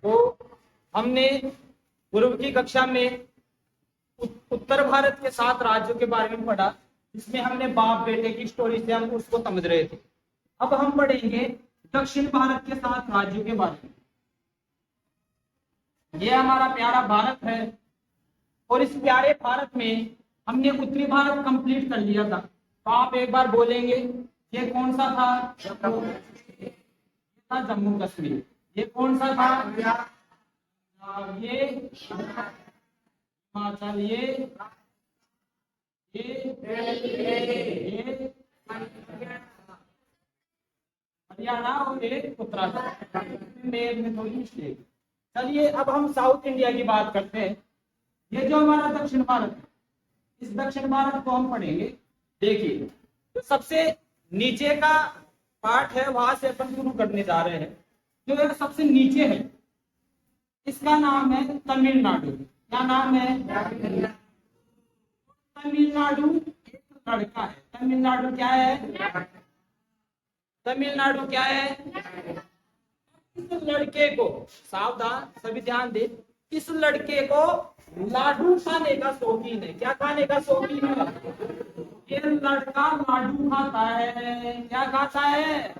तो हमने पूर्व की कक्षा में उत्तर भारत के 7 राज्यों के बारे में पढ़ा, जिसमें हमने बाप बेटे की स्टोरी से हम उसको समझ रहे थे। अब हम पढ़ेंगे दक्षिण भारत के 7 राज्यों के बारे में। ये हमारा प्यारा भारत है, और इस प्यारे भारत में हमने उत्तरी भारत कंप्लीट कर लिया था। तो आप एक बार बोलेंगे, ये कौन सा था? जम्मू कश्मीर। ये कौन सा था? ये हिमाचल। ये हरियाणा और ये उत्तराखंड में थोड़ी मिस्टेक। चलिए अब हम साउथ इंडिया की बात करते हैं। ये जो हमारा दक्षिण भारत है, इस दक्षिण भारत को हम पढ़ेंगे। देखिए, तो सबसे नीचे का पार्ट है, वहां से अपन शुरू करने जा रहे हैं। जो सबसे नीचे है, इसका नाम है तमिलनाडु। क्या नाम है? तमिलनाडु एक लड़का है। तमिलनाडु क्या है? तमिलनाडु क्या है? इस लड़के को, सावधान सभी ध्यान दे, इस लड़के को लाडू खाने का शौकीन है। क्या खाने का शौकीन है? ये लड़का लाडू खाता है। क्या खाता है?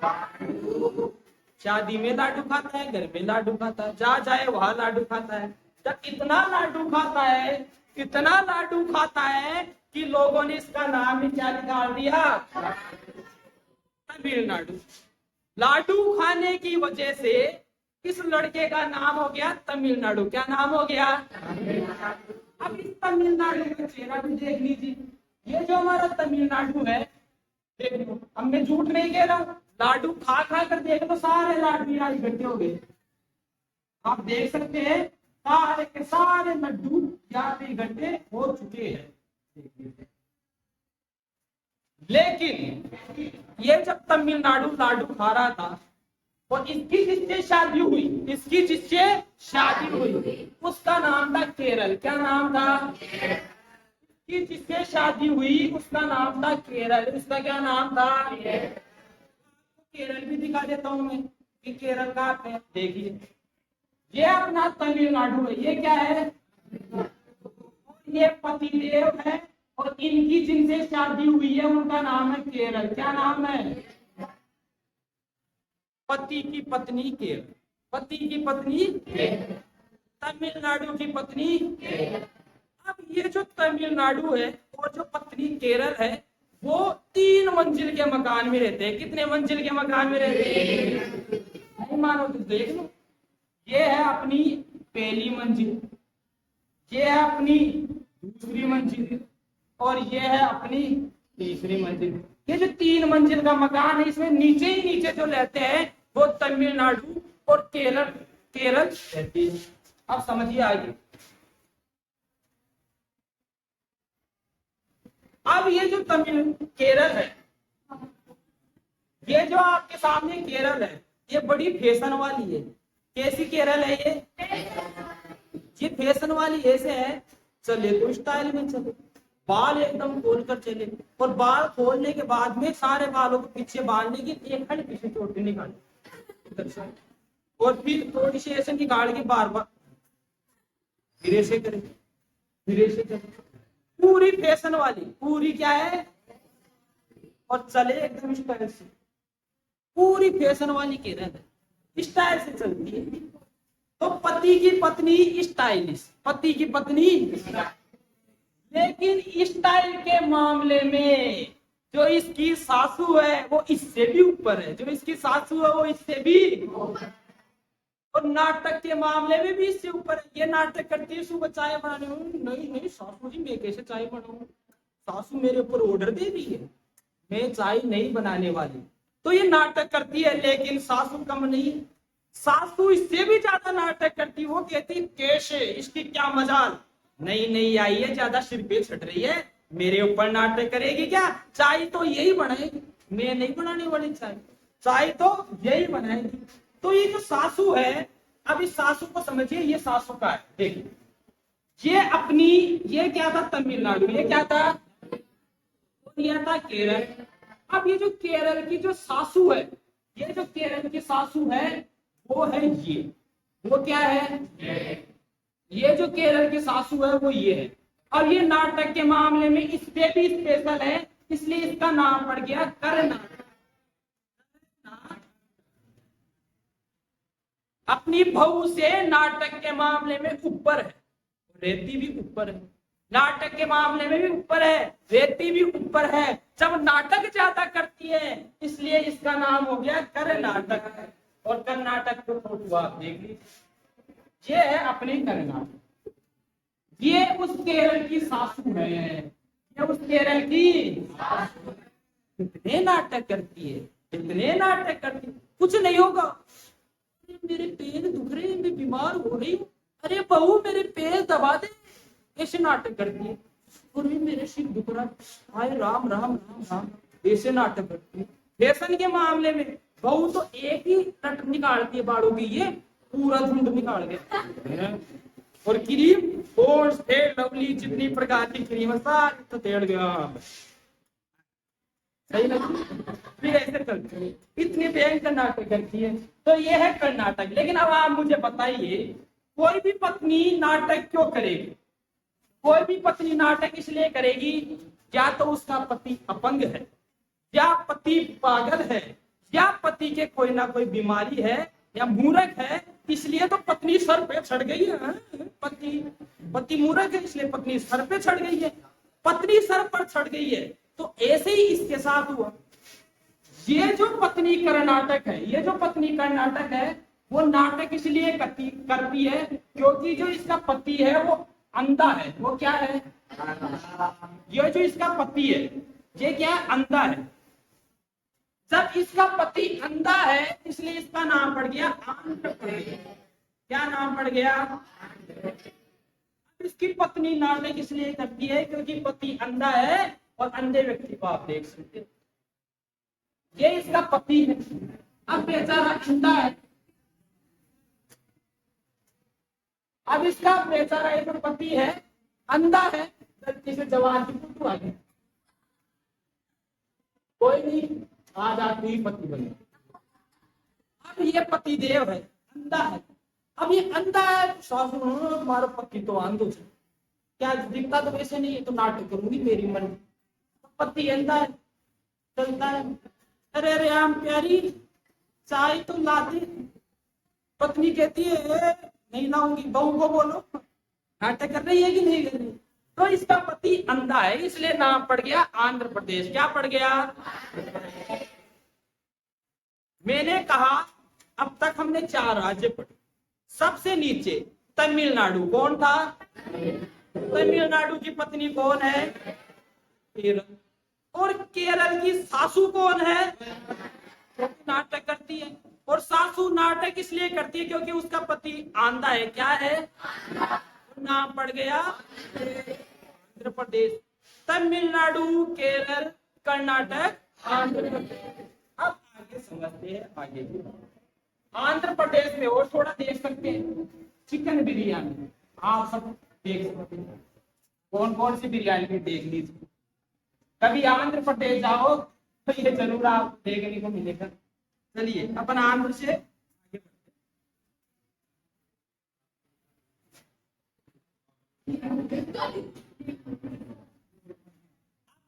शादी में लाडू खाता है, घर में लाडू खाता है, जहाँ जाए वहां लाडू खाता है। जब इतना लाडू खाता है, इतना लाडू खाता है कि लोगों ने इसका नाम भी क्या निकाल दिया? तमिलनाडु। लाडू खाने की वजह से इस लड़के का नाम हो गया तमिलनाडु। क्या नाम हो गया? अब इस तमिलनाडु का चेहरा भी देख लीजिए। ये जो हमारा तमिलनाडु है, देख लो, अब मैं झूठ नहीं कह रहा हूँ, लाडू खा खा कर देख लो, सारे लाडू यहाँ इकट्ठे हो गए। आप देख सकते हैं सारे के सारे लड्डू यहाँ पे इकट्ठे हो चुके हैं। लेकिन ये जब तमिलनाडु लाडू खा रहा था, और इसकी जिससे शादी हुई, इसकी जिससे शादी हुई, उसका नाम था केरल। क्या नाम था? इसकी जिससे शादी हुई उसका नाम था केरल। उसका क्या नाम था? केरल भी दिखा देता हूं मैं कि केरल का है। देखिए, ये अपना तमिलनाडु है। ये क्या है? ये पतिदेव है, और इनकी जिनसे शादी हुई है उनका नाम है केरल। क्या नाम है? पति की पत्नी केरल। पति की पत्नी तमिलनाडु की पत्नी। अब ये जो तमिलनाडु है और जो पत्नी केरल है, वो 3 मंजिल के मकान में रहते हैं। कितने मंजिल के मकान में रहते हैं? नहीं मानो तो देख लो। ये है अपनी पहली मंजिल, ये है अपनी दूसरी मंजिल, और ये है अपनी तीसरी मंजिल। ये जो 3 मंजिल का मकान है, इसमें नीचे ही नीचे जो रहते हैं वो तमिलनाडु और केरल रहती है। अब समझिए आगे। अब ये जो केरल है, ये जो आपके सामने केरल है, ये बड़ी फैशन वाली है। कैसी केरल है ये फैशन वाली ऐसे है, चले तो स्टाइल में चले, बाल एकदम खोल कर चले, और बाल खोलने के बाद में सारे बालों को पीछे बांधने की एक खंड पीछे चोटी निकाले, और फिर थोड़ी सी ऐसे निकाल के बार बार फिर ऐसे करे, फिर ऐसे करे। पूरी फैशन वाली, पूरी क्या है? और चले एकदम स्टाइल से। पूरी फैशन वाली केरल है, स्टाइल से चलती है। तो पति की पत्नी स्टाइलिश, पति की पत्नी। लेकिन स्टाइल के मामले में जो इसकी सासू है वो इससे भी ऊपर है। जो इसकी सासू है वो इससे भी, और नाटक के मामले में भी इससे ऊपर है। ये नाटक करती है सुबह चाय बनाने में, नहीं नहीं सासू जी मैं कैसे चाय बनाऊं, सासू मेरे ऊपर ऑर्डर दे दी है, मैं चाय नहीं बनाने वाली। तो ये नाटक करती है, लेकिन सासू कम नहीं, सासू इससे भी ज्यादा नाटक करती। वो कहती कैसे, इसकी क्या मजाल, नहीं नहीं आई है, ज्यादा सिर पे छट रही है, मेरे ऊपर नाटक करेगी क्या, चाय तो यही बनाएगी, मैं नहीं बनाने वाली चाय, चाय तो यही बनाएगी। तो ये जो सासू है अब इस सासू को समझिए, ये सासू का है। देखिए ये अपनी, ये क्या था तमिलनाडु, ये क्या था, ये था केरल। अब ये जो केरल की जो सासू है, ये जो केरल की सासू है वो है ये, वो क्या है, ये जो केरल की सासू है वो ये है। और ये नाटक के मामले में इस पे भी स्पेशल है, इसलिए इसका नाम पड़ गया कर्नाटक। अपनी बहू से नाटक के मामले में ऊपर है, रहती भी ऊपर है, नाटक के मामले में भी ऊपर है, रहती भी ऊपर है। जब नाटक ज्यादा करती है इसलिए इसका नाम हो गया कर्नाटक। और कर्नाटक को फोटो आप देख लीजिए, ये है अपनी कर्नाटक। ये उस केरल की सासू है, ये उस केरल की इतने नाटक करती है, इतने नाटक करती है, कुछ नहीं होगा, मेरे पैर दुख रहे, मैं बीमार हो रही हूँ, अरे बहू मेरे पैर दबा दे, ऐसे नाटक करती है। और मेरे सिर दुख रहा, हाय राम राम राम राम, ऐसे नाटक करती है। फैशन के मामले में बहू तो एक ही रट निकालती है बालों की, ये पूरा झुंड निकाल के। और क्रीम फोर्स फेयर लवली जितनी प्रकार की क्रीम है सारी तो तेड़ गया, सही लगी। फिर ऐसे करती है, इतनी भयंकर नाटक करती है। तो ये है कर्नाटक। लेकिन अब आप मुझे बताइए, कोई भी पत्नी नाटक क्यों करेगी? कोई भी पत्नी नाटक इसलिए करेगी, या तो उसका पति अपंग है, या पति पागल है, या पति के कोई ना कोई बीमारी है, या मूर्ख है, इसलिए तो पत्नी सर पे चढ़ गई है। पति मूर्ख है इसलिए पत्नी सर पे चढ़ गई है, पत्नी सर पर चढ़ गई है। तो ऐसे ही इसके साथ हुआ। ये जो पत्नी कर्नाटक है, ये जो पत्नी कर्नाटक है, वो नाटक इसलिए करती है क्योंकि जो इसका पति है वो अंधा है। वो क्या है? ये जो इसका पति है ये क्या है? अंधा है। जब इसका पति अंधा है इसलिए इसका नाम पड़ गया आंध्र प्रदेश। क्या नाम पड़ गया? इसकी पत्नी नाटक इसलिए करती है क्योंकि पति अंधा है, और अंधे व्यक्ति को आप देख सकते हैं, ये इसका पति है। अब बेचारा अंधा है, अब इसका बेचारा एक पति है, अंधा है, गलती से जवान की फोटो आ गई, कोई नहीं, आज आप ही पति बने। अब ये पति देव है, अंधा है। अब ये अंधा है, सासू तुम्हारा पति तो अंधो है, क्या दिखता तो वैसे नहीं है, तो नाटक करूंगी मेरी मन। पति अंधा है, चलता है, अरे राम प्यारी चाय तो ला दे। पत्नी कहती है नहीं लाऊंगी, बहू को बोलो नाटक कर रही है कि नहीं कर रही। तो इसका पति अंधा है इसलिए नाम पड़ गया आंध्र प्रदेश। क्या पड़ गया? मैंने कहा अब तक हमने 4 राज्य पढ़े। सबसे नीचे तमिलनाडु, कौन था? तमिलनाडु की पत्नी कौन है? केरल। और केरल की सासू कौन है? नाटक करती है। और सासू नाटक इसलिए करती है क्योंकि उसका पति आंधा है। क्या है? नाम पड़ गया आंध्र प्रदेश। तमिलनाडु, केरल, कर्नाटक, आंध्र प्रदेश। अब आगे समझते हैं। आगे आंध्र प्रदेश में और थोड़ा देख सकते हैं, चिकन बिरयानी आप सब देख सकते हैं। कौन कौन सी बिरयानी देख लीजिए, कभी आंध्र प्रदेश जाओ तो ये जरूर आप देखने को मिलेगा। चलिए अपन आंध्र से आगे बढ़ते।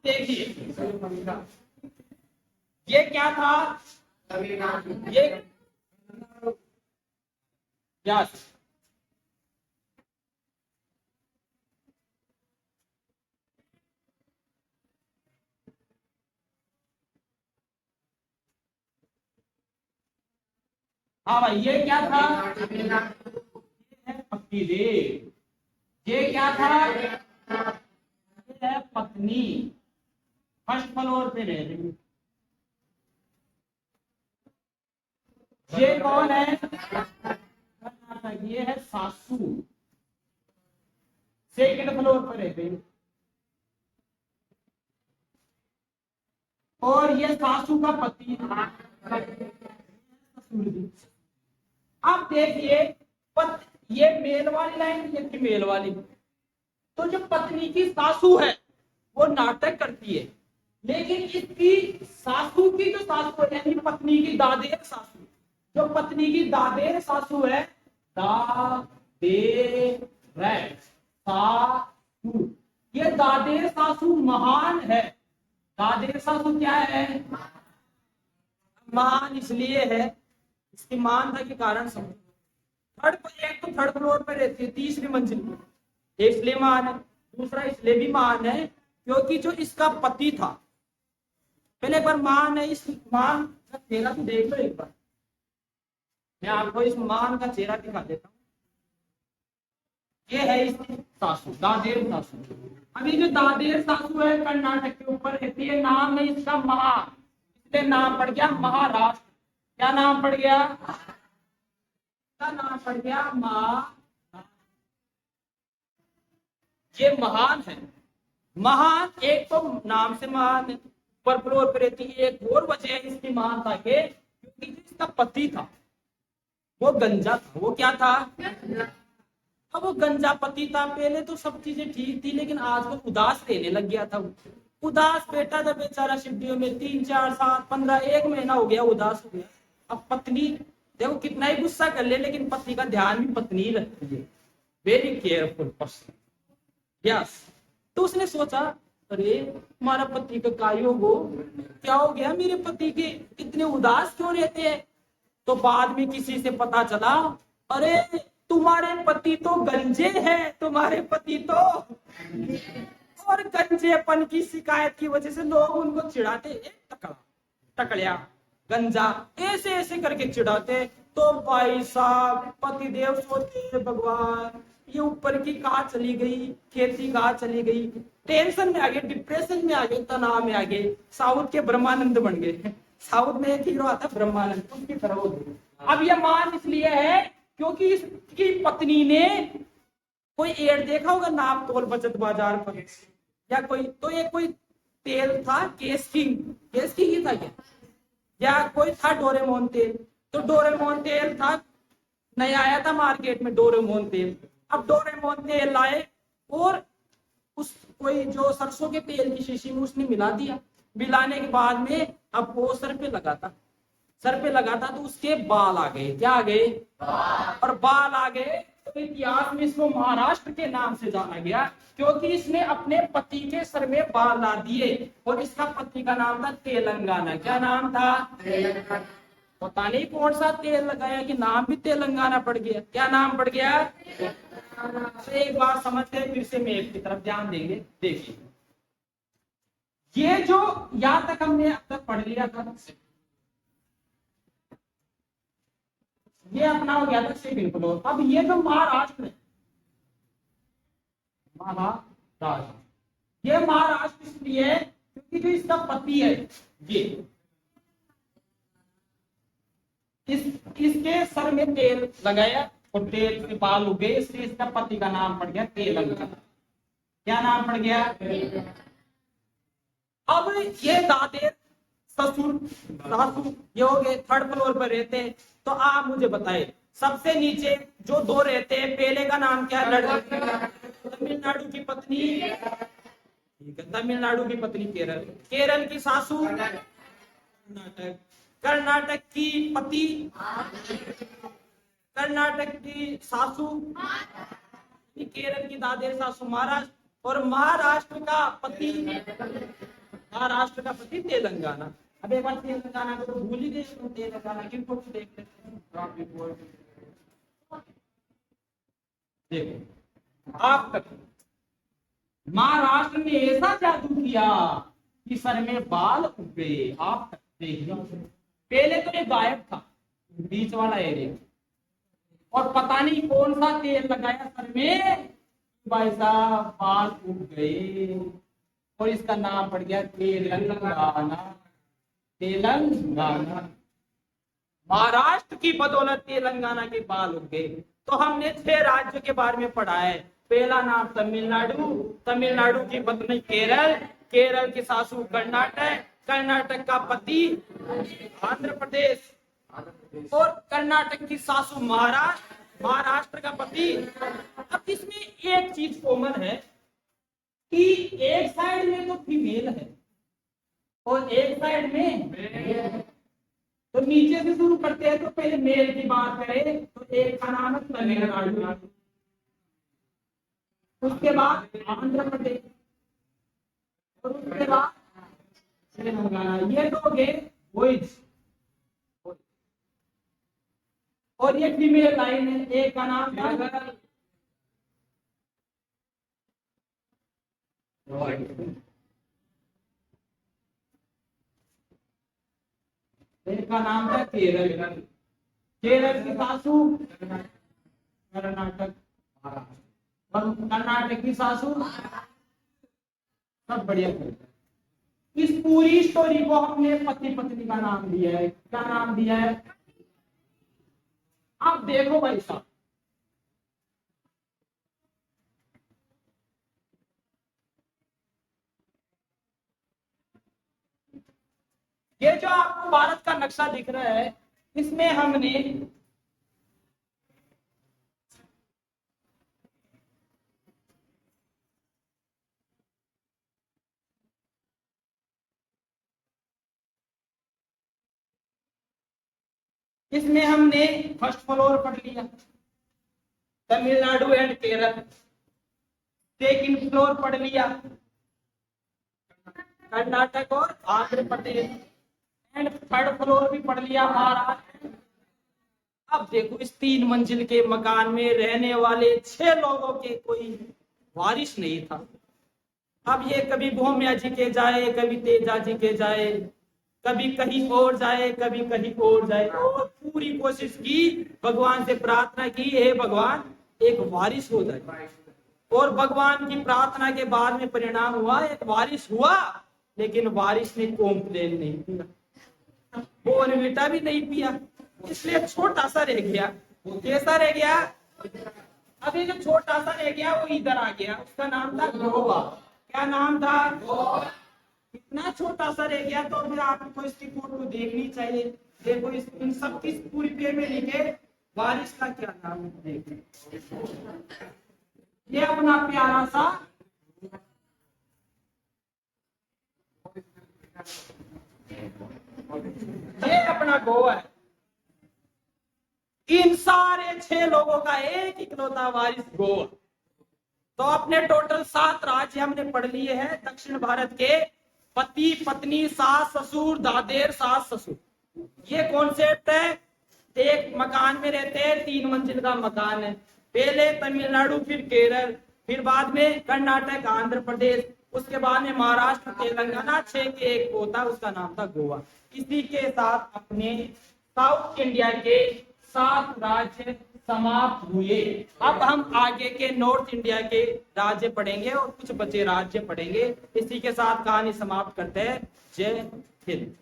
देखिए ये क्या था? ये व्यास। हाँ भाई, ये क्या था? ये है पति देव। ये क्या था? ये है पत्नी, फर्स्ट फ्लोर पे रह रही। ये कौन है? ये है सासू, सेकंड फ्लोर पर रह रही। और ये सासू का पति। अब देखिए ये मेल वाली लाइन, ये फीमेल वाली। तो जो पत्नी की सासू है वो नाटक करती है, लेकिन इसकी सासू की जो सासू है यानी पत्नी की दादेर सासू, जो पत्नी की दादेर सासू है, दादेर सासू, ये दादेर सासू महान है। दादेर सासू क्या है? महान इसलिए है, इसकी मानता के कारण समझो। एक तो थर्ड फ्लोर पे रहती है, तीसरी मंजिल पे, इसलिए महान है। दूसरा इसलिए भी महान है क्योंकि जो इसका पति था, पहले एक बार महान है, इस महान का चेहरा तो देख लो एक बार। मैं आपको इस महान का चेहरा दिखा देता हूँ। ये है इसकी सासू, दादेर सासू। अभी जो दादेर सासू है कर्नाटक के ऊपर रहती है, नाम है इसका महा, इसलिए नाम पड़ गया महाराष्ट्र। क्या नाम पड़ गया? नाम पड़ गया महाराष्ट्र। ये महान है। महान एक तो नाम से महान है, ऊपर फ्लोर पर रहती है। एक और वजह है इसकी महानता के, क्योंकि इसका पति था वो गंजा था। वो क्या था? अब वो गंजा पति था। पहले तो सब चीजें ठीक थी, लेकिन आजकल उदास रहने लग गया था। उदास बैठा था बेचारा शिवडियों में 3 4 7 15 1 महीना हो गया उदास हो गया। अब पत्नी देखो कितना ही गुस्सा कर ले, लेकिन पति का ध्यान भी पत्नी रखती है। Very careful person. यस। तो उसने सोचा अरे हमारा पति का काय हो, क्या हो गया मेरे पति के, इतने उदास क्यों रहते हैं? तो बाद में किसी से पता चला, अरे तुम्हारे पति तो गंजे हैं, तुम्हारे पति तो। और गंजेपन की शिकायत की वजह से लोग उनको चिढ़ाते, टकला टकलिया गंजा ऐसे ऐसे करके चिढ़ाते। तो भाई साहब पतिदेव सोचते भगवान ये ऊपर की कहाँ चली गई, खेती कहाँ चली गई, टेंशन में आ गए, डिप्रेशन में आ गए, तनाव में आ गए, साउथ के ब्रह्मानंद बन गए। साउथ में एक हीरो आता ब्रह्मानंद, उसकी तरह हो गए। अब ये मान इसलिए है क्योंकि इसकी पत्नी ने कोई एड देखा होगा नाप तोल बचत बाजार पर, या कोई तो ये कोई तेल था केस किंग ही था क्या, या कोई था डोरेमोन तेल। तो डोरेमोन तेल था, नया आया था मार्केट में डोरेमोन तेल। अब डोरेमोन तेल लाए और उस कोई जो सरसों के तेल की शीशी में उसने मिला दिया। मिलाने के बाद में अब वो सर पे लगाता तो उसके बाल आ गए। क्या आ गए? और बाल आ गए। तो इतिहास में इसको महाराष्ट्र के नाम से जाना गया, क्योंकि इसने अपने पति के सर में बाल ला दिए। और इसका पति का नाम था तेलंगाना। क्या नाम था? पता नहीं कौन सा तेल लगाया कि नाम भी तेलंगाना पड़ गया। क्या नाम पड़ गया? एक बात समझते हैं, फिर से मेप की तरफ ध्यान देंगे। देखिए ये जो यहां तक हमने अब तक पढ़ लिया था, ये अपना हो गया था सेकंड फ्लोर। अब ये जो महाराष्ट्र है, ये महाराष्ट्र इसलिए क्योंकि जो इसका पति है ये इसके सर में तेल लगाया और तेल के बाल उगे, इसलिए इसका पति का नाम पड़ गया तेलंगाना। क्या नाम पड़ गया? अब ये दादेर ससुर सासू ये हो गए, थर्ड फ्लोर पर रहते हैं। तो आप मुझे बताए सबसे नीचे जो दो रहते हैं, पहले का नाम क्या है? लड़की तमिलनाडु की पत्नी, ठीक है, तमिलनाडु की पत्नी केरल, केरल की सासू कर्नाटक, कर्नाटक की पति, कर्नाटक की सासू, केरल की दादेर सासू महाराष्ट्र, और महाराष्ट्र का पति, महाराष्ट्र का पति तेलंगाना। अब एक बार तेलंगाना को तो भूल ही गए, तो तेलंगाना की फोटो देख लेते हैं। देखो आप तक महाराष्ट्र ने ऐसा जादू किया कि सर में बाल उग गए। आप तक देखिए, पहले तो ये गायब था बीच वाला एरिया, और पता नहीं कौन सा तेल लगाया सर में, भाई साहब बाल उग गए और इसका नाम पड़ गया तेलंगाना। तेलंगाना, महाराष्ट्र की बदौलत तेलंगाना के बाल उग गए। तो हमने 6 राज्यों के बारे में पढ़ा है। पहला नाम तमिलनाडु, तमिलनाडु की पत्नी केरल, केरल की सासू कर्नाटक, कर्नाटक का पति आंध्र प्रदेश, और कर्नाटक की सासू महाराष्ट्र, महाराष्ट्र का पति। अब इसमें एक चीज कॉमन है कि एक साइड में तो फीमेल है और एक साइड में, तो नीचे से शुरू करते हैं। तो पहले मेल की बात करें तो एक का नाम है तमिलनाडु, उसके बाद आंध्र प्रदेश और उसके बाद तेलंगाना। ये दो गए बॉयज और ये फीमेल लाइन है। एक का नाम था एक का नाम था केरल। केरल की सासू कर्नाटक, कर्नाटक की सासू सब बढ़िया करता है। इस पूरी स्टोरी को हमने पति पत्नी का नाम दिया है। क्या नाम दिया है? आप देखो भाई साहब, ये जो आपको भारत का नक्शा दिख रहा है, इसमें हमने फर्स्ट फ्लोर पढ़ लिया, Tamil Nadu and Kerala. Second floor पढ़ लिया, कर्नाटक और Andhra Pradesh. And third floor भी पढ़ लिया, महाराष्ट्र। अब देखो, इस 3 मंजिल के मकान में रहने वाले 6 लोगों के कोई वारिस नहीं था। अब ये कभी भौमिया जी के जाए, कभी तेजा जी के जाए, कभी कहीं और जाए, कभी कहीं और जाए। और पूरी कोशिश की, भगवान से प्रार्थना की, हे भगवान एक वारिस हो जाए। और भगवान की प्रार्थना के बाद में परिणाम हुआ, एक वारिस हुआ। लेकिन वारिस ने कॉम्प्लेन नहीं किया, बोर्नविटा भी नहीं पिया, इसलिए छोटा सा रह गया। कैसा रह गया? अभी जो छोटा सा रह गया वो इधर आ गया, उसका नाम था गोवा। क्या नाम था? गोवा। इतना छोटा सा रह गया। तो फिर आपको इसकी फोटो देखनी चाहिए। देखो, इन सब की पूरी फैमिली के वारिस का क्या नाम है, देखो। ये अपना प्यारा सा ये अपना गोवा है। इन सारे 6 लोगों का एक इकलौता वारिस गोवा। तो अपने टोटल 7 राज्य हमने पढ़ लिए हैं दक्षिण भारत के। पति पत्नी, सास ससुर, दादेर सास ससुर, ये कॉन्सेप्ट है। एक मकान में रहते हैं, 3 मंजिल का मकान है। पहले तमिलनाडु, फिर केरल, फिर बाद में कर्नाटक, आंध्र प्रदेश, उसके बाद में महाराष्ट्र, तेलंगाना। 6 के एक होता, उसका नाम था गोवा। इसी के साथ अपने साउथ इंडिया के 7 राज्य समाप्त हुए। अब हम आगे के नॉर्थ इंडिया के राज्य पढ़ेंगे और कुछ बचे राज्य पढ़ेंगे। इसी के साथ कहानी समाप्त करते हैं। जय हिंद।